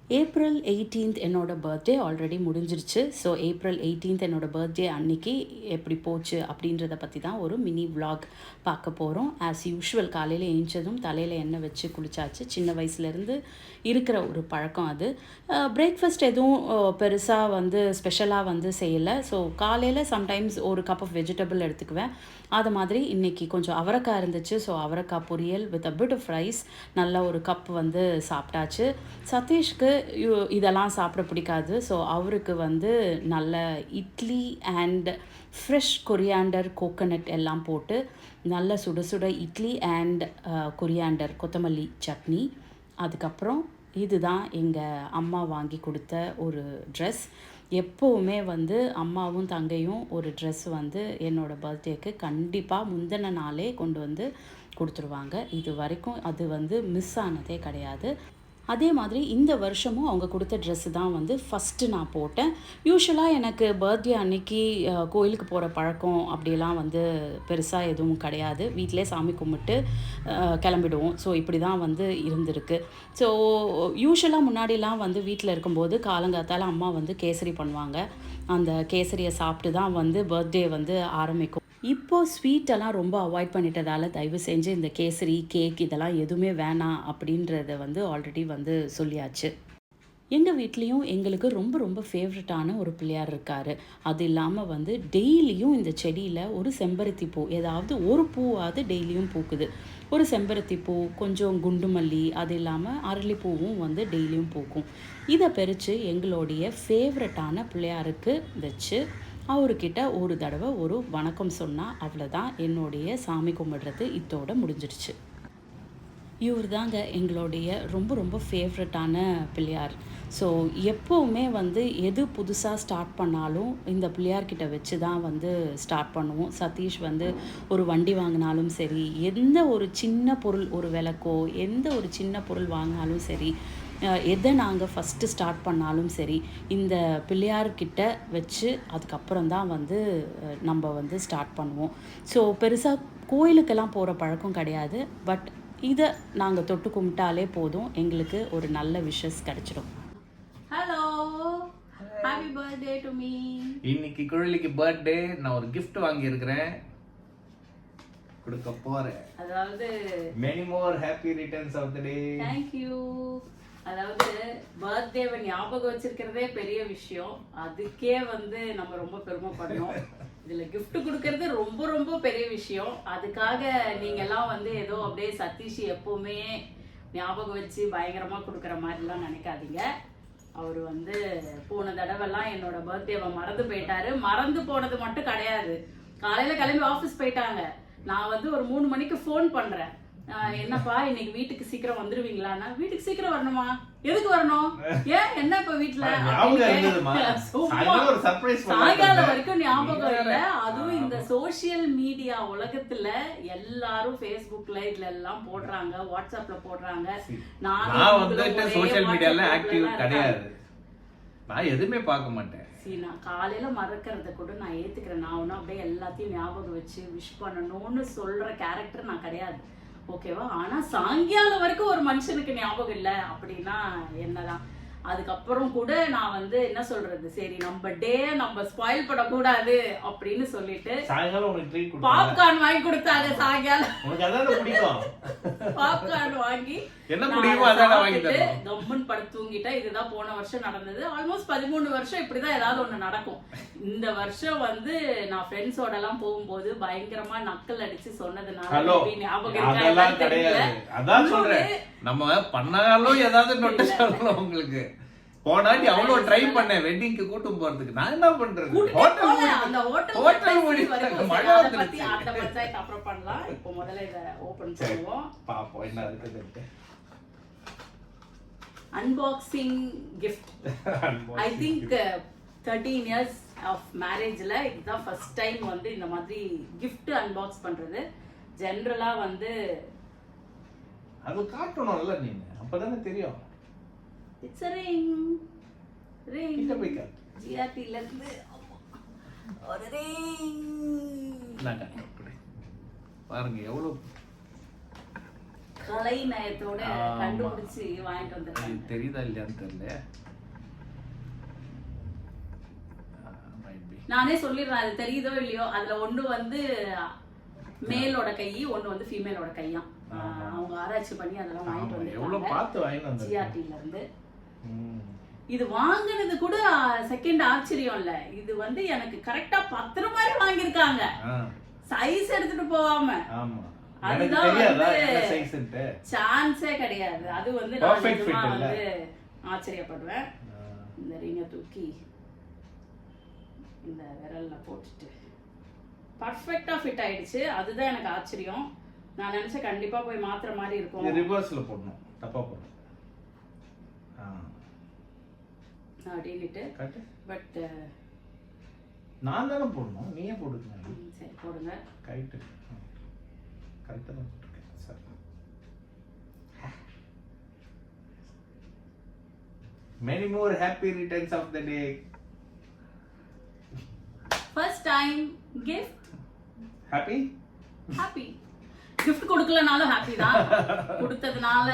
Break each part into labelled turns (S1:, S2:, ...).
S1: April 18th என்னோட birthday already முடிஞ்சிருச்சு. So April 18th என்னோட பர்த்டே அன்னைக்கு எப்படி போச்சு அப்படின்றத பற்றி தான் ஒரு மினி விலாக் பார்க்க போகிறோம். ஆஸ் யூஷுவல் காலையில் ஏஞ்சதும் தலையில் எண்ணெய் வச்சு குளிச்சாச்சு. சின்ன வயசுலேருந்து இருக்கிற ஒரு பழக்கம் அது. பிரேக்ஃபாஸ்ட் எதுவும் பெருசாக வந்து ஸ்பெஷலாக வந்து செய்யலை. ஸோ காலையில் சம்டைம்ஸ் ஒரு கப் ஆஃப் வெஜிடபிள் எடுத்துக்குவேன். அது மாதிரி இன்றைக்கி கொஞ்சம் அவரைக்காய் இருந்துச்சு. ஸோ அவரைக்காய் பொரியல் with a bit of rice நல்ல ஒரு கப் வந்து சாப்பிட்டாச்சு. சதீஷ்க்கு இதெல்லாம் சாப்பிட பிடிக்காது. ஸோ அவருக்கு வந்து நல்ல idli and fresh coriander coconut எல்லாம் போட்டு நல்ல சுட சுட இட்லி அண்ட் கொரியாண்டர் கொத்தமல்லி சட்னி. அதுக்கப்புறம் இதுதான் எங்கள் அம்மா வாங்கி கொடுத்த ஒரு ட்ரெஸ். எப்போவுமே வந்து அம்மாவும் தங்கையும் ஒரு ட்ரெஸ் வந்து என்னோடய பர்த்டேக்கு கண்டிப்பாக முந்தின நாளே கொண்டு வந்து கொடுத்துருவாங்க. இது வரைக்கும் அது வந்து மிஸ் ஆனதே கிடையாது. அதே மாதிரி இந்த வருஷமும் அவங்க கொடுத்த ட்ரெஸ்ஸு தான் வந்து ஃபஸ்ட்டு நான் போட்டேன். யூஸ்வலாக எனக்கு பர்த்டே அன்னைக்கு கோயிலுக்கு போகிற பழக்கம் அப்படிலாம் வந்து பெருசாக எதுவும் கிடையாது. வீட்டிலே சாமி கும்பிட்டு கிளம்பிடுவோம். ஸோ இப்படி தான் வந்து இருந்திருக்கு. ஸோ யூஸ்வலாக முன்னாடிலாம் வந்து வீட்டில் இருக்கும்போது காலங்காத்தால் அம்மா வந்து கேசரி பண்ணுவாங்க. அந்த கேசரியை சாப்பிட்டு தான் வந்து பர்த்டே வந்து ஆரம்பிக்கும். இப்போது ஸ்வீட்டெல்லாம் ரொம்ப அவாய்ட் பண்ணிட்டதால் தயவு செஞ்சு இந்த கேசரி கேக் இதெல்லாம் எதுவுமே வேணாம் அப்படின்றத வந்து ஆல்ரெடி வந்து சொல்லியாச்சு. எங்கள் வீட்லேயும் எங்களுக்கு ரொம்ப ரொம்ப ஃபேவரட்டான ஒரு பிள்ளையார் இருக்கார். அது இல்லாமல் வந்து டெய்லியும் இந்த செடியில் ஒரு செம்பருத்தி பூ, ஏதாவது ஒரு பூவாவது டெய்லியும் பூக்குது. ஒரு செம்பருத்தி பூ, கொஞ்சம் குண்டு மல்லி, அது இல்லாமல் அரளிப்பூவும் வந்து டெய்லியும் பூக்கும். இதை பறித்து எங்களுடைய ஃபேவரட்டான பிள்ளையாருக்கு வச்சு அவர்கிட்ட ஒரு தடவை ஒரு வணக்கம் சொன்னால் அவ்வளோதான். என்னுடைய சாமி கும்பிடுறது இதோட முடிஞ்சிடுச்சு. இவர் தாங்க எங்களுடைய ரொம்ப ரொம்ப ஃபேவரட்டான பிள்ளையார். ஸோ எப்போவுமே வந்து எது புதுசாக ஸ்டார்ட் பண்ணாலும் இந்த பிள்ளையார்கிட்ட வச்சு தான் வந்து ஸ்டார்ட் பண்ணுவோம். சதீஷ் வந்து ஒரு வண்டி வாங்கினாலும் சரி, எந்த ஒரு சின்ன பொருள், ஒரு விளக்கோ எந்த ஒரு சின்ன பொருள் வாங்கினாலும் சரி, எதை நாங்கள் ஃபஸ்ட்டு ஸ்டார்ட் பண்ணாலும் சரி, இந்த பிள்ளையார்கிட்ட வச்சு அதுக்கப்புறம் தான் வந்து நம்ம வந்து ஸ்டார்ட் பண்ணுவோம். ஸோ பெருசாக கோயிலுக்கெல்லாம் போகிற பழக்கம் கிடையாது. பட் இதை நாங்கள் தொட்டு கும்பிட்டாலே போதும், எங்களுக்கு ஒரு நல்ல விஷஸ் கிடைச்சிடும். Hello, happy birthday to me.
S2: இன்னைக்கு குழலிக்கு பர்த்டே. நான் ஒரு gift வாங்கி இருக்கிறேன், கொடுக்க போறேன்.
S1: அதாவது
S2: many more happy returns of the day.
S1: Thank you. அதாவது பர்த்டேவை ஞாபகம் வச்சிருக்கிறதே பெரிய விஷயம். அதுக்கே வந்து நம்ம ரொம்ப பெருமைப்படணும். இதுல கிஃப்ட் கொடுக்கறது ரொம்ப ரொம்ப பெரிய விஷயம். அதுக்காக நீங்க எல்லாம் வந்து ஏதோ அப்படியே சதீஷ் எப்பவுமே ஞாபகம் வச்சு பயங்கரமா கொடுக்குற மாதிரிலாம் நினைக்காதீங்க. அவர் வந்து போன தடவைலாம் என்னோட பர்த்டேவை மறந்து போயிட்டாரு. மறந்து போனது மட்டும் கிடையாது, காலையில கிளம்பி ஆஃபீஸ் போயிட்டாங்க. நான் வந்து ஒரு 3 மணிக்கு ஃபோன் பண்றேன், என்னப்பா இன்னைக்கு வீட்டுக்கு சீக்கிரம் வந்துருவீங்களான்னா, வீட்டுக்கு சீக்கிரம் வரணுமா, எதுக்கு வரணும், ஏன் என்ன இப்ப வீட்டுல சாயங்காலம் வரைக்கும் ஞாபகம் இல்ல. அதுவும் இந்த சோசியல் மீடியா உலகத்துல எல்லாரும் ஃபேஸ்புக்ல இதுல எல்லாம் போடுறாங்க, வாட்ஸ்அப்ல போடுறாங்க.
S2: நான் வந்து சோசியல் மீடியால ஆக்டிவ் கிடையாது, நான் எதுவுமே பார்க்க மாட்டேன்.
S1: நான் காலையில மறக்கிறத கூட நான் ஏத்துக்கிறேன். நான் ஒன்னும் அப்படியே எல்லாத்தையும் ஞாபகம் வச்சு விஷ் பண்ணணும்னு சொல்ற கேரக்டர் நான் கிடையாது, ஓகேவா? ஆனா சாயங்காலம் வரைக்கும் ஒரு மனுஷனுக்கு ஞாபகம் இல்லை அப்படின்னா என்னதான். அதுக்கப்புறம் கூட நான் வந்து என்ன சொல்றது, சரி நம்ம டே நம்ம ஸ்பாயில் பண்ணக்கூடாது அப்படின்னு சொல்லிட்டு பாப்கார்ன் வாங்கி கொடுத்தாங்க. சாயங்காலம் பாப்கார்ன் வாங்கி கம்மன் படம் தூங்கிட்டா. இதுதான் போன வருஷம் நடந்தது. ஆல்மோஸ்ட் 13 வருஷம் இப்படிதான் ஏதாவது ஒண்ணு நடக்கும். இந்த வருஷம் வந்து நான் ஃப்ரெண்ட்ஸோட எல்லாம் போகும்போது பயங்கரமா நக்கல் அடிச்சு சொன்னதுனால ஞாபகம்
S2: நம்ம பண்ணாலும் ஏதாவது உங்களுக்கு போனாடி அவ்வளவு ட்ரை பண்ணேன் வெட்டிங்க்கு கூட்டம் போறதுக்கு. நான் என்ன பண்றது,
S1: அந்த ஹோட்டல் மழை வந்துருச்சு. அந்த பஞ்சாயத்து அப்புறம் பண்ணலாம். இப்போ முதல்ல இத ஓபன் பண்ணுவோம்,
S2: பாப்போம் என்ன இருக்குது.
S1: Unboxing gift. I think 13 years of marriageல இதுதான் ஃபர்ஸ்ட் டைம் வந்து இந்த மாதிரி gift அன்பாக்ஸ் பண்றது. ஜெனரலா வந்து
S2: அது காட்டணும்ல நீங்க, அப்பதானே தெரியும்.
S1: It's a ring. GRT ல இருந்து ஒரு ring.
S2: பாருங்க எவ்வளவு
S1: கலை நயத்தோட கண்டுபிடிச்சு வாங்கிட்டு வந்துருக்காங்க.
S2: தெரியுதா இல்லையான்னு தெரியல.
S1: நானே சொல்லிடுறேன், அது தெரியுதோ இல்லையோ. அதுல ஒண்ணு வந்து மேலோட கை, ஒண்ணு வந்து ஃபீமேலோட கையா. அவங்க ஆராய்ச்சி பண்ணி அதெல்லாம் வாங்கிட்டு வந்திருக்காங்க ஜிஆர்டில இருந்து. இது வாங்குனது கூட செகண்ட் ஆச்சரியம் இல்ல, இது வந்து எனக்கு கரெக்டா பத்திர மாதிரி வாங்கிருக்காங்க, சைஸ் எடுத்துட்டு போகாம. அதுதான் வந்து சான்ஸே கிடையாது. அது வந்து நான் நிஜமா வந்து ஆச்சரியப்படுவேன். இந்த ரிங்க தூக்கி இந்த விரல்ல போட்டுட்டு பர்ஃபெக்ட்டா ஃபிட் ஆயிடுச்சு. அதுதான் எனக்கு ஆச்சரியம். நான் நினைச்சேன் கண்டிப்பா போய் மாத்திர மாதிரி இருக்கும்.
S2: ரிவர்ஸ்ல போடணும், தப்பா போடணும்
S1: அப்படின்னுட்டு. பட்
S2: நான் தானே போடணும், நீயே போடுங்க.
S1: சரி போடுங்க.
S2: கரெக்ட் கரெக்டா தான் போட்டுருக்கேன். சரி, many more happy returns of the day.
S1: First time gift.
S2: Happy
S1: gift கொடுக்கலனாலும் ஹாப்பி தான், கொடுத்ததுனால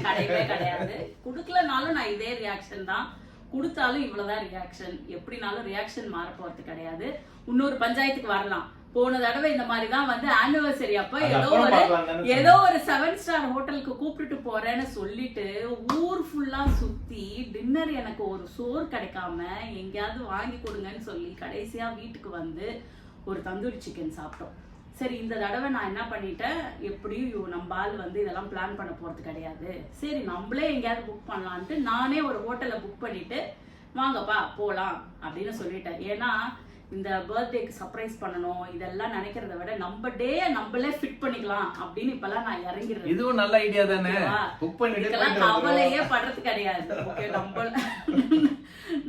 S1: கிடையவே கிடையாது. கொடுக்கலனாலும் நான் இதே ரியாக்ஷன் தான், கொடுத்தாலும் இவ்வளவுதான் ரியாக்ஷன். எப்படினாலும் ரியாக்ஷன் மாற போறது கிடையாது. இன்னொரு பஞ்சாயத்துக்கு வரலாம். போன தடவை இந்த மாதிரி தான் வந்து ஆனிவர்சரி அப்ப ஏதோ ஒரு 7 ஸ்டார் ஹோட்டலுக்கு கூப்பிட்டுட்டு போறேன்னு சொல்லிட்டு ஊர் ஃபுல்லா சுத்தி டின்னர் எனக்கு ஒரு சோறு கிடைக்காம எங்கேயாவது வாங்கி கொடுங்கன்னு சொல்லி கடைசியா வீட்டுக்கு வந்து ஒரு தந்தூரி சிக்கன் சாப்பிட்டோம். சரி, இந்த தடவை நான் என்ன பண்ணிட்டேன், எப்படியும் நம்ம ஆள் வந்து இதெல்லாம் பிளான் பண்ண போறது கிடையாது, சரி நம்மளே எங்கேயாவது புக் பண்ணலான்ட்டு நானே ஒரு ஹோட்டலை புக் பண்ணிட்டு வாங்கப்பா போலாம் அப்படின்னு சொல்லிட்டேன். ஏன்னா இந்த பர்த்டேக்கு சர்ப்ரைஸ் பண்ணணும் இதெல்லாம் நினைக்கிறத விட நம்ம டே நம்மளே ஃபிட் பண்ணிக்கலாம் அப்படின்னு இப்பெல்லாம் நான் இறங்கிடுறேன்.
S2: இதுவும் நல்ல ஐடியா தானே, புக் பண்ணிட்டு
S1: கவலையே படுறது கிடையாது. ஓகே,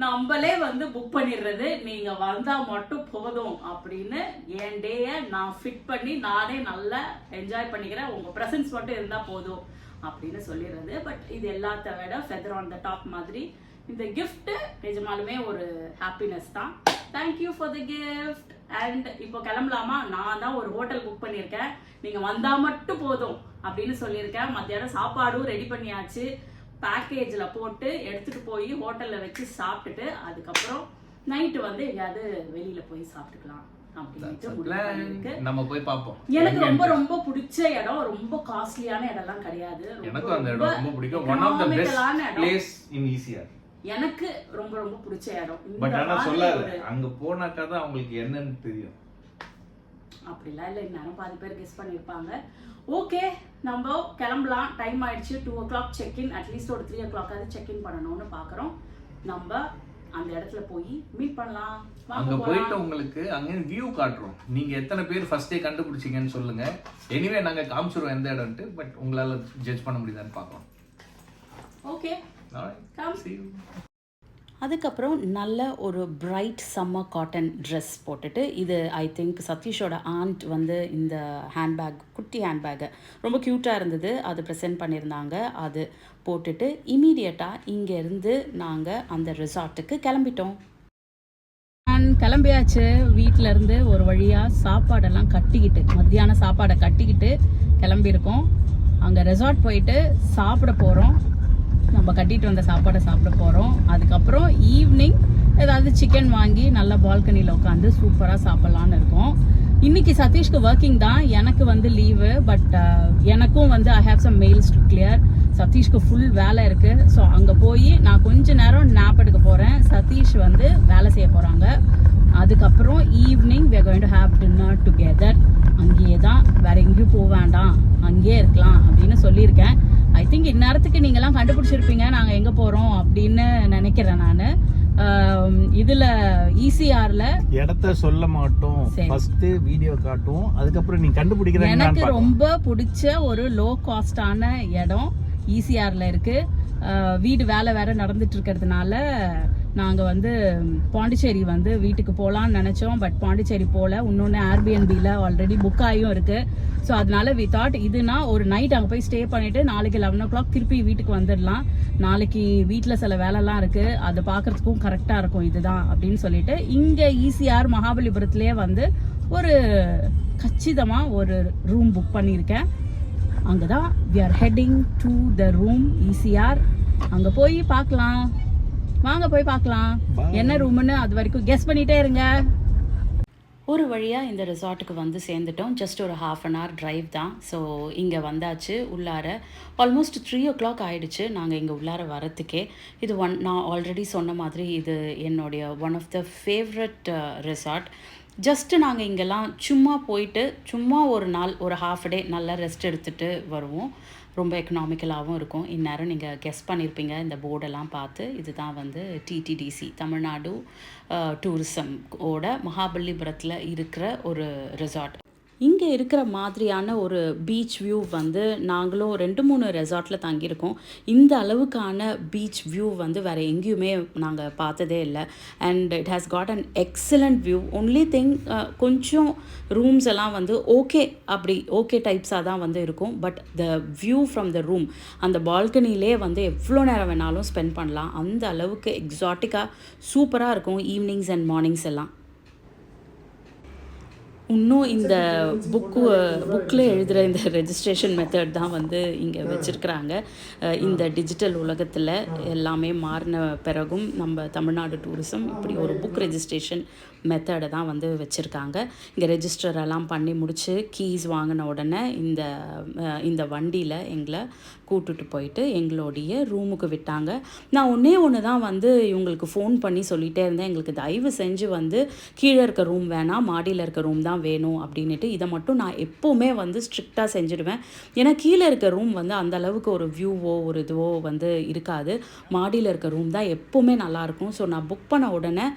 S1: நம்மளே வந்து புக் பண்ணிடுறது, நீங்க வந்தா மட்டும் போதும் அப்படின்னு என் டேய நான் ஃபிட் பண்ணி நானே நல்லா என்ஜாய் பண்ணிக்கிறேன், உங்க பிரசன்ஸ் மட்டும் இருந்தா போதும் அப்படின்னு சொல்லிடுறது. பட் இது எல்லாத்த விட ஃபெதர் ஆன் த டாப் மாதிரி இந்த கிஃப்ட் நிஜமாலுமே ஒரு ஹாப்பினஸ் தான். Thank you for the gift. And இப்போ கிளம்பலாமா? நான் தான் ஒரு ஹோட்டல் புக் பண்ணியிருக்கேன், நீங்க வந்தா மட்டும் போதும் அப்படின்னு சொல்லியிருக்கேன். மத்தியானம் சாப்பாடும் ரெடி பண்ணியாச்சு, பேக்கேஜ்ல போட்டு எடுத்துட்டு போய் ஹோட்டல்ல வச்சு சாப்பிட்டுட்டு அதுக்கப்புறம் நைட்டு வந்து எங்கேயாவது வெளியில போய் சாப்பிட்டுக்கலாம் அப்படின்ட்டு
S2: நம்ம போய் பார்ப்போம்.
S1: எனக்கு ரொம்ப ரொம்ப பிடிச்ச இடம், ரொம்ப காஸ்ட்லியான இடம்லாம் கிடையாது.
S2: எனக்கு அந்த இடம் ரொம்ப பிடிக்கும். One of the best place in ECR.
S1: எனக்கு ரொம்ப ரொம்ப பிடிச்ச இடம்.
S2: பட் ஆனா சொல்லாத, அங்க போனாக்கா தான் உங்களுக்கு என்னன்னு தெரியும்.
S1: அப்படிலாம் இல்லை, இன்னும் பாதி பேர் கெஸ் பண்ணியிருப்பாங்க. ஓகே, நம்ம கிளம்பலாம். டைம் ஆயிடுச்சு. 2 o'clock செக்இன், அட்லீஸ்ட் ஒரு 3 o'clock செக்இன் பண்ணணும்னு பாக்குறோம். நம்ம அந்த இடத்துல போய் மீட் பண்ணலாம்.
S2: அங்க போயிட்டு உங்களுக்கு அங்க வியூ காட்டுறோம். நீங்க எத்தனை பேர் ஃபர்ஸ்ட் டே கண்டுபிடிச்சீங்கன்னு சொல்லுங்க. எனிவே நாங்க காமிச்சிருவோம் எந்த இடம்ட்டு. பட் உங்களால ஜட்ஜ் பண்ண முடியுதான்னு பார்க்கலாம்.
S1: Okay,
S2: come see you.
S1: அதுக்கப்புறம் நல்ல ஒரு பிரைட் சம்மர் காட்டன் ட்ரெஸ் போட்டுட்டு, இது ஐ திங்க் சதீஷோட ஆண்ட் வந்து இந்த ஹேண்ட்பேக், குட்டி ஹேண்ட்பேக்கு ரொம்ப க்யூட்டாக இருந்தது, அது ப்ரெசென்ட் பண்ணியிருந்தாங்க. அது போட்டுட்டு இமீடியட்டாக இங்கேருந்து நாங்கள் அந்த ரிசார்ட்டுக்கு கிளம்பிட்டோம். கிளம்பியாச்சு. வீட்டிலேருந்து ஒரு வழியாக சாப்பாடெல்லாம் கட்டிக்கிட்டு, மத்தியான சாப்பாடை கட்டிக்கிட்டு கிளம்பியிருக்கோம். அங்கே ரெசார்ட் போயிட்டு சாப்பிட போகிறோம். நம்ம கட்டிட்டு வந்த சாப்பாடை சாப்பிட போகிறோம். அதுக்கப்புறம் ஈவினிங் ஏதாவது சிக்கன் வாங்கி நல்லா பால்கனியில் உட்காந்து சூப்பராக சாப்பிட்லான்னு இருக்கோம். இன்னைக்கு சதீஷ்க்கு ஒர்க்கிங் தான், எனக்கு வந்து லீவு. பட் எனக்கும் வந்து I have some mails to clear. சதீஷ்க்கு ஃபுல் வேலை இருக்குது. ஸோ அங்கே போய் நான் கொஞ்ச நேரம் நாப் எடுக்க போகிறேன். சதீஷ் வந்து வேலை செய்ய போகிறாங்க. அதுக்கப்புறம் evening we are going to have dinner together. அங்கேயே தான், வேற எங்கேயும் போக வேண்டாம், அங்கேயே இருக்கலாம் அப்படின்னு சொல்லியிருக்கேன். ஐ திங்க் இந்நேரத்துக்கு நீங்கள்லாம் கண்டுபிடிச்சிருப்பீங்க நாங்கள் எங்கே போகிறோம் அப்படின்னு நினைக்கிறேன். நான் இதுல ஈசிஆர்ல
S3: இடத்த சொல்ல மாட்டோம், ஃபர்ஸ்ட் வீடியோ காட்டுவோம், அதுக்கப்புறம் நீ கண்டுபிடிக்கிற.
S1: எனக்கு ரொம்ப பிடிச்ச ஒரு லோ காஸ்டான இடம் ஈசிஆர்ல இருக்கு. வீடு வேலை வேற நடந்துட்டு இருக்கிறதுனால நாங்கள் வந்து பாண்டிச்சேரி வந்து வீட்டுக்கு போகலான்னு நினச்சோம். பட் பாண்டிச்சேரி போகல. இன்னொன்று ஏர்பிஎன்பியில் ஆல்ரெடி புக் ஆகியும் இருக்குது. ஸோ அதனால வி தாட் இதுனா ஒரு நைட் அங்கே போய் ஸ்டே பண்ணிவிட்டு நாளைக்கு 11 o'clock திருப்பி வீட்டுக்கு வந்துடலாம். நாளைக்கு வீட்டில் சில வேலைலாம் இருக்குது, அது பார்க்குறதுக்கும் கரெக்டாக இருக்கும் இதுதான் அப்படின்னு சொல்லிட்டு இங்கே ஈசிஆர் மகாபலிபுரத்துலேயே வந்து ஒரு கச்சிதமாக ஒரு ரூம் புக் பண்ணியிருக்கேன். அங்கே தான் we are heading to the room ECR. அங்கே போய் பார்க்கலாம், வாங்க போய் பார்க்கலாம் என்ன ரூம்னு. அது வரைக்கும் கெஸ் பண்ணிகிட்டே இருங்க. ஒரு வழியாக இந்த ரிசார்ட்டுக்கு வந்து சேர்ந்துட்டோம். ஜஸ்ட் ஒரு ½ டிரைவ் தான். ஸோ இங்கே வந்தாச்சு. உள்ளார ஆல்மோஸ்ட் 3 o'clock ஆகிடுச்சு நாங்கள் இங்கே உள்ளார வரத்துக்கே. இது நான் ஆல்ரெடி சொன்ன மாதிரி இது என்னுடைய one of the favourite resort. Just நாங்கள் இங்கெல்லாம் சும்மா போயிட்டு சும்மா ஒரு நாள் ஒரு ½ டே நல்லா ரெஸ்ட் எடுத்துகிட்டு வருவோம். ரொம்ப எக்கனாமிக்கலாகவும் இருக்கும். இந்நேரம் நீங்கள் கெஸ் பண்ணியிருப்பீங்க இந்த போர்டெல்லாம் பார்த்து. இதுதான் வந்து டிடிடிசி, தமிழ்நாடு டூரிசம் ஓட மகாபலிபுரத்தில் இருக்கிற ஒரு ரிசார்ட். இங்கே இருக்கிற மாதிரியான ஒரு பீச் வியூ வந்து நாங்களும் 2-3 ரெசார்ட்டில் தங்கியிருக்கோம். இந்த அளவுக்கான பீச் வியூ வந்து வேறு எங்கேயுமே நாங்கள் பார்த்ததே இல்லை. And it has got an excellent view. Only thing கொஞ்சம் ரூம்ஸ் எல்லாம் வந்து ஓகே டைப்ஸாக தான் வந்து இருக்கும். But the view from the room, அந்த பால்கனிலே வந்து எவ்வளோ நேரம் வேணாலும் ஸ்பெண்ட் பண்ணலாம். அந்த அளவுக்கு எக்ஸாட்டிக்காக சூப்பராக இருக்கும் ஈவினிங்ஸ் அண்ட் மார்னிங்ஸ் எல்லாம். இன்னும் இந்த புக்கில் எழுதுகிற இந்த ரெஜிஸ்ட்ரேஷன் மெத்தட் தான் வந்து இங்கே வச்சுருக்குறாங்க. இந்த டிஜிட்டல் உலகத்தில் எல்லாமே மாறின பிறகும் நம்ம தமிழ்நாடு டூரிசம் இப்படி ஒரு புக் ரெஜிஸ்ட்ரேஷன் மெத்தடை தான் வந்து வச்சுருக்காங்க. இங்கே ரெஜிஸ்டர் எல்லாம் பண்ணி முடித்து கீஸ் வாங்கின உடனே இந்த வண்டியில் எங்களை கூட்டுட்டு போயிட்டு எங்களுடைய ரூமுக்கு விட்டாங்க. நான் ஒன்று தான் வந்து இவங்களுக்கு ஃபோன் பண்ணி சொல்லிகிட்டே இருந்தேன், எங்களுக்கு தயவு செஞ்சு வந்து கீழே இருக்க ரூம் வேணாம், மாடியில் இருக்க ரூம் தான் வேணும் அப்படின்ட்டு. இதை மட்டும் நான் எப்போவுமே வந்து ஸ்ட்ரிக்டாக செஞ்சுடுவேன். ஏன்னா கீழே இருக்க ரூம் வந்து அந்தளவுக்கு ஒரு வியூவோ ஒரு இதுவோ வந்து இருக்காது. மாடியில் இருக்க ரூம் தான் எப்போவுமே நல்லாயிருக்கும். ஸோ நான் புக் பண்ண உடனே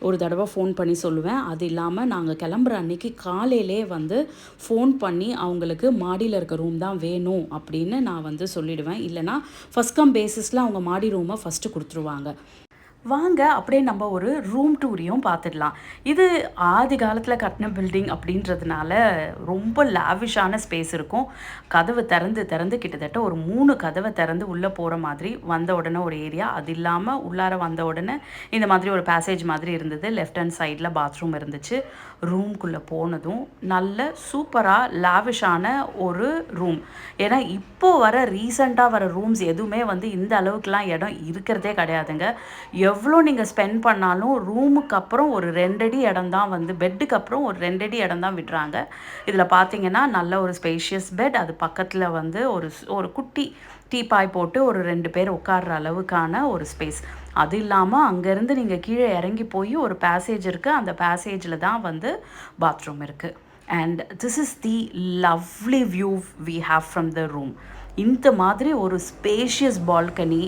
S1: ஒரு தடவை ஃபோன் பண்ணி சொல்லுவேன். அது இல்லாமல் நாங்கள் கிளம்புற அன்றைக்கி காலையிலே வந்து ஃபோன் பண்ணி அவங்களுக்கு மாடியில் இருக்க ரூம் தான் வேணும் அப்படின்னு நான் வந்து சொல்லிவிடுவேன். இல்லைனா ஃபஸ்ட் கம் பேசிஸில் அவங்க மாடி ரூமை ஃபஸ்ட்டு கொடுத்துருவாங்க. வாங்க அப்படியே நம்ம ஒரு ரூம் டூரையும் பார்த்துடலாம். இது ஆதி காலத்தில் கட்டின பில்டிங் அப்படின்றதுனால ரொம்ப லாவிஷான ஸ்பேஸ் இருக்கும். கதவு திறந்து கிட்டத்தட்ட ஒரு 3 கதவை திறந்து உள்ளே போகிற மாதிரி வந்த உடனே ஒரு ஏரியா. அது இல்லாமல் உள்ளார வந்த உடனே இந்த மாதிரி ஒரு பேசேஜ் மாதிரி இருந்தது. லெஃப்ட் ஹேண்ட் சைடில் பாத்ரூம் இருந்துச்சு. ரூம்குள்ளே போனதும் நல்ல சூப்பராக லாவிஷான ஒரு ரூம். ஏன்னா இப்போது ரீசெண்டாக வர ரூம்ஸ் எதுவுமே வந்து இந்த அளவுக்குலாம் இடம் இருக்கிறதே கிடையாதுங்க. எவ்வளோ நீங்கள் ஸ்பெண்ட் பண்ணாலும் ரூமுக்கு அப்புறம் ஒரு 2 அடி இடம் தான் வந்து, பெட்டுக்கு அப்புறம் ஒரு 2 அடி இடம் தான் விடுறாங்க. இதில் பார்த்தீங்கன்னா நல்ல ஒரு ஸ்பேஷியஸ் பெட், அது பக்கத்தில் வந்து ஒரு குட்டி டீபாய் போட்டு ஒரு 2 பேர் உட்கார்ற அளவுக்கான ஒரு ஸ்பேஸ். அது இல்லாமல் அங்கேருந்து நீங்கள் கீழே இறங்கி போய் ஒரு பேசேஜ் இருக்குது. அந்த பேசேஜில் தான் வந்து பாத்ரூம் இருக்குது. And this is the lovely view we have from the room. இந்த மாதிரி ஒரு ஸ்பேஷியஸ் பால்கனி,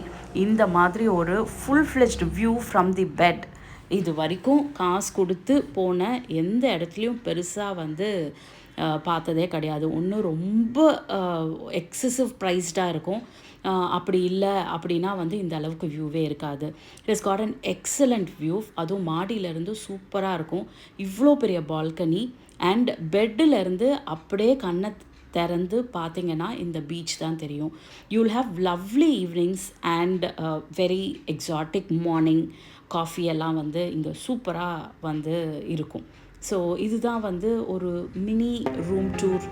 S1: இந்த மாதிரி ஒரு full fledged view from the bed, இது வரைக்கும் காசு கொடுத்து போன எந்த இடத்துலையும் பெருசாக வந்து பார்த்ததே கிடையாது. ஒன்று ரொம்ப எக்ஸசிவ் ப்ரைஸ்டாக இருக்கும். அப்படி இல்லை அப்படின்னா வந்து இந்த அளவுக்கு வியூவே இருக்காது. It is got an excellent view. அதுவும் மாடியிலேருந்து சூப்பராக இருக்கும். இவ்வளோ பெரிய பால்கனி அண்ட் பெட்டிலேருந்து அப்படியே கண்ணை திறந்து பார்த்தீங்கன்னா இந்த பீச் தான் தெரியும். You will have lovely evenings and very exotic morning. Coffee எல்லாம் வந்து இங்கே சூப்பராக வந்து இருக்கும். ஸோ இதுதான் வந்து ஒரு மினி ரூம் டூர்.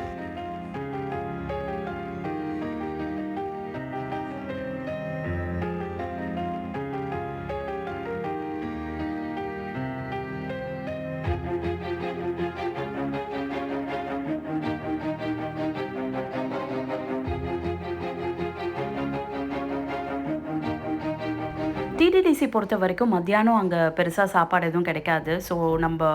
S1: டிடிடிசி பொறுத்த வரைக்கும் மத்தியானம் அங்கே பெருசாக சாப்பாடு எதுவும் கிடைக்காது. ஸோ நம்ம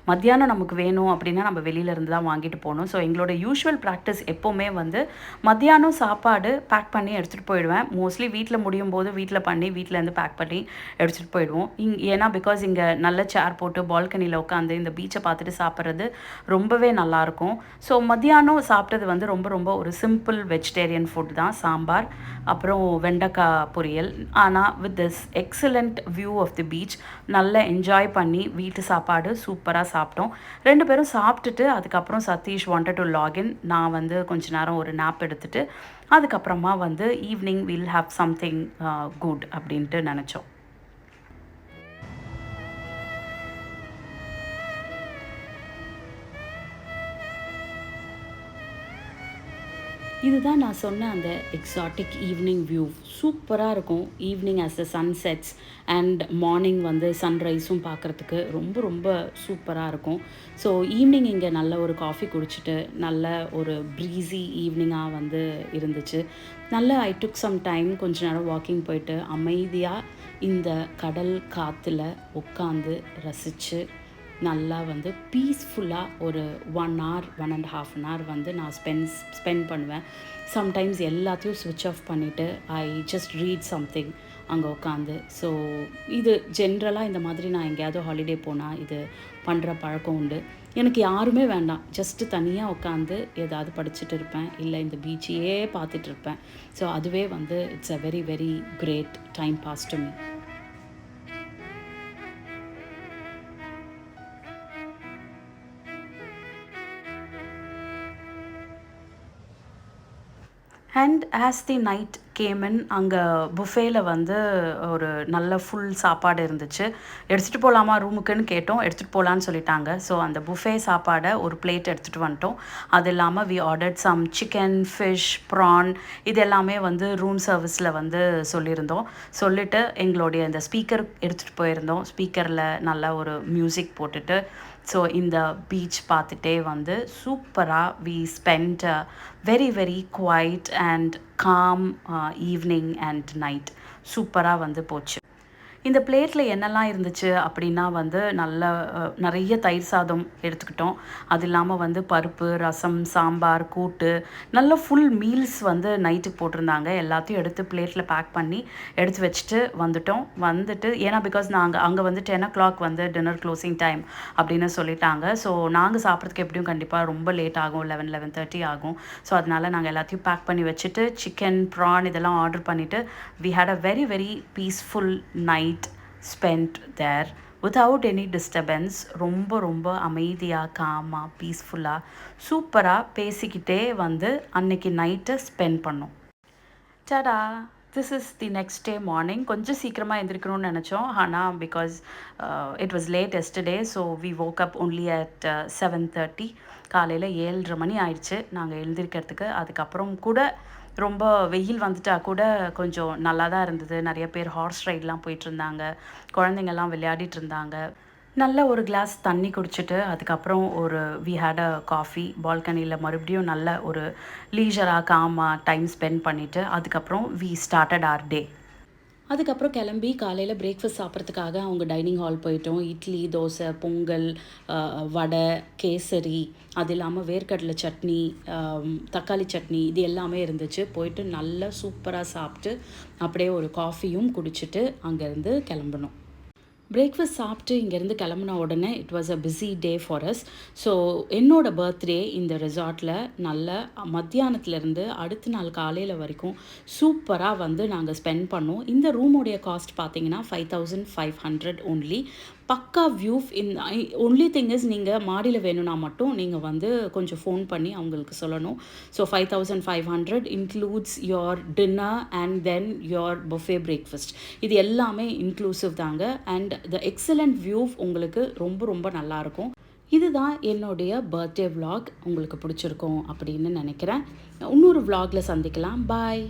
S1: மத்தியானம் நமக்கு வேணும் அப்படின்னா நம்ம வெளியிலேருந்து தான் வாங்கிட்டு போகணும். ஸோ எங்களோட யூஷுவல் ப்ராக்டிஸ் எப்போவுமே வந்து மத்தியானம் சாப்பாடு பேக் பண்ணி எடுத்துகிட்டு போயிடுவேன். மோஸ்ட்லி வீட்டில் முடியும் போது வீட்டில் பண்ணி வீட்டிலேருந்து பேக் பண்ணி எடுத்துகிட்டு போயிடுவோம். ஏன்னா பிகாஸ் இங்கே நல்ல சேர் போட்டு பால்கனியில் உட்காந்து இந்த பீச்சை பார்த்துட்டு சாப்பிட்றது ரொம்பவே நல்லாயிருக்கும். ஸோ மத்தியானம் சாப்பிட்டது வந்து ரொம்ப ரொம்ப ஒரு சிம்பிள் வெஜிடேரியன் ஃபுட் தான். சாம்பார், அப்புறம் வெண்டைக்காய் பொரியல். ஆனால் with this excellent view of the beach நல்லா என்ஜாய் பண்ணி வீட்டு சாப்பாடு சூப்பராக சாப்பிட்டோம். 2 பேரும் சாப்பிட்டுட்டு அதுக்கப்புறம் சதீஷ் வாண்டட் டு லாகின். நான் வந்து கொஞ்ச நேரம் ஒரு நாப் எடுத்துகிட்டு அதுக்கப்புறமா வந்து evening will have something good அப்படின்ட்டு நினச்சோம். இதுதான் நான் சொன்ன அந்த எக்ஸாட்டிக் ஈவினிங் வியூ. சூப்பராக இருக்கும். Evening as the sun sets and morning வந்து சன்ரைஸும் பார்க்குறதுக்கு ரொம்ப ரொம்ப சூப்பராக இருக்கும். ஸோ ஈவினிங் இங்கே நல்ல ஒரு காஃபி குடிச்சிட்டு நல்ல ஒரு ப்ரீஸி ஈவினிங்காக வந்து இருந்துச்சு. ஐ டுக் சம் டைம் கொஞ்ச நேரம் வாக்கிங் போயிட்டு அமைதியாக இந்த கடல் காற்றுல உட்காந்து ரசித்து நல்லா வந்து பீஸ்ஃபுல்லாக ஒரு 1 hour 1.5 hour வந்து நான் ஸ்பெண்ட் பண்ணுவேன். சம்டைம்ஸ் எல்லாத்தையும் ஸ்விட்ச் ஆஃப் பண்ணிவிட்டு ஐ ஜஸ்ட் ரீட் சம்திங் அங்கே உட்காந்து. ஸோ இது ஜென்ரலாக இந்த மாதிரி நான் எங்கேயாவது ஹாலிடே போனால் இது பண்ணுற பழக்கம் உண்டு. எனக்கு யாருமே வேண்டாம், ஜஸ்ட்டு தனியாக உட்காந்து ஏதாவது படிச்சுட்டு இருப்பேன், இல்லை இந்த பீச்சையே பார்த்துட்டு இருப்பேன். ஸோ அதுவே வந்து it's a very very great time pass to me. And as the night came in, அங்கே புஃபேயில் வந்து ஒரு நல்ல ஃபுல் சாப்பாடு இருந்துச்சு. எடுத்துகிட்டு போகலாமா ரூமுக்குன்னு கேட்டோம். எடுத்துகிட்டு போகலான்னு சொல்லிட்டாங்க. ஸோ அந்த புஃபே சாப்பாடை ஒரு பிளேட் எடுத்துகிட்டு வந்துட்டோம். அது இல்லாமல் we ordered some chicken, fish, prawn, இது எல்லாமே வந்து ரூம் சர்வீஸில் வந்து சொல்லிவிட்டு எங்களுடைய இந்த ஸ்பீக்கர் எடுத்துகிட்டு போயிருந்தோம். ஸ்பீக்கரில் நல்ல ஒரு மியூசிக் போட்டுட்டு ஸோ இந்த பீச் பார்த்துட்டே வந்து சூப்பராக we spend very very quiet and calm evening and night. சூப்பராக வந்து போச்சு. இந்த பிளேட்டில் என்னெல்லாம் இருந்துச்சு அப்படின்னா வந்து நிறைய தயிர் சாதம் எடுத்துக்கிட்டோம். அது இல்லாமல் வந்து பருப்பு, ரசம், சாம்பார், கூட்டு, நல்ல ஃபுல் மீல்ஸ் வந்து நைட்டுக்கு போட்டிருந்தாங்க. எல்லாத்தையும் எடுத்து பிளேட்டில் பேக் பண்ணி எடுத்து வச்சுட்டு வந்துட்டு ஏன்னா பிகாஸ் அங்கே வந்து 10 o'clock வந்து டின்னர் க்ளோசிங் டைம் அப்படின்னு சொல்லிட்டாங்க. ஸோ நாங்கள் சாப்பிட்றதுக்கு எப்படியும் கண்டிப்பாக ரொம்ப லேட் ஆகும், 11-11:30 ஆகும். ஸோ அதனால் நாங்கள் எல்லாத்தையும் பேக் பண்ணி வச்சுட்டு சிக்கன், ப்ரான் இதெல்லாம் ஆர்டர் பண்ணிவிட்டு we had a very very peaceful night spent there without any disturbance. ரொம்ப ரொம்ப அமைதியாக, காமாக, பீஸ்ஃபுல்லாக, சூப்பராக பேசிக்கிட்டே வந்து அன்னைக்கு நைட்டை ஸ்பெண்ட் பண்ணோம். Ta da! This is the next day morning. கொஞ்சம் சீக்கிரமாக எழுந்திரிக்கணும்னு நினச்சோம். ஆனால் because it was late yesterday, so we woke up only at 7:30. காலையில் 7:30 மணி ஆயிடுச்சு நாங்கள் எழுந்திரிக்கிறதுக்கு. அதுக்கப்புறம் கூட ரொம்ப வெயில் வந்துட்டா கூட கொஞ்சம் நல்லா தான் இருந்தது. நிறைய பேர் ஹார்ஸ் ரைட்லாம் போயிட்டுருந்தாங்க, குழந்தைங்கள்லாம் விளையாடிட்டு இருந்தாங்க. நல்ல ஒரு கிளாஸ் தண்ணி குடிச்சிட்டு அதுக்கப்புறம் வி ஹேட் அ காஃபி பால்கனியில். மறுபடியும் நல்ல ஒரு லீஜராக காமாக டைம் ஸ்பெண்ட் பண்ணிவிட்டு அதுக்கப்புறம் வி ஸ்டார்டட் ஆர் டே. அதுக்கப்புறம் கிளம்பி காலையில் பிரேக்ஃபாஸ்ட் சாப்பிட்றதுக்காக அவங்க டைனிங் ஹால் போயிட்டோம். இட்லி, தோசை, பொங்கல், வடை, கேசரி, அது இல்லாமல் வேர்க்கடலை சட்னி, தக்காளி சட்னி, இது எல்லாமே இருந்துச்சு. போயிட்டு நல்லா சூப்பராக சாப்பிட்டு அப்படியே ஒரு காஃபியும் குடிச்சிட்டு அங்கேருந்து கிளம்பணும். பிரேக்ஃபாஸ்ட் சாப்பிட்டு இங்கேருந்து கிளம்புன உடனே it was a busy day for us. So என்னோடய பர்த்டே இந்த ரெசார்ட்டில் நல்ல மத்தியானத்துலேருந்து அடுத்த நாள் காலையில் வரைக்கும் சூப்பராக வந்து நாங்கள் ஸ்பெண்ட் பண்ணோம். இந்த ரூமோடைய காஸ்ட் பார்த்தீங்கன்னா 5,500 ஒன்லி. பக்கா வியூ. ஒன்லி திங் இஸ் நீங்கள் மாடியில் வேணும்னா மட்டும் நீங்கள் வந்து கொஞ்சம் ஃபோன் பண்ணி அவங்களுக்கு சொல்லணும். So 5,500 includes your dinner and then your buffet breakfast. இது எல்லாமே இன்க்ளூசிவ் தாங்க. அண்ட் த எக்ஸலண்ட் வியூ உங்களுக்கு ரொம்ப ரொம்ப நல்லாயிருக்கும். இதுதான் என்னுடைய பர்த்டே vlog. உங்களுக்கு பிடிச்சிருக்கும் அப்படின்னு நினைக்கிறேன். இன்னொரு vlogல சந்திக்கலாம். பாய்.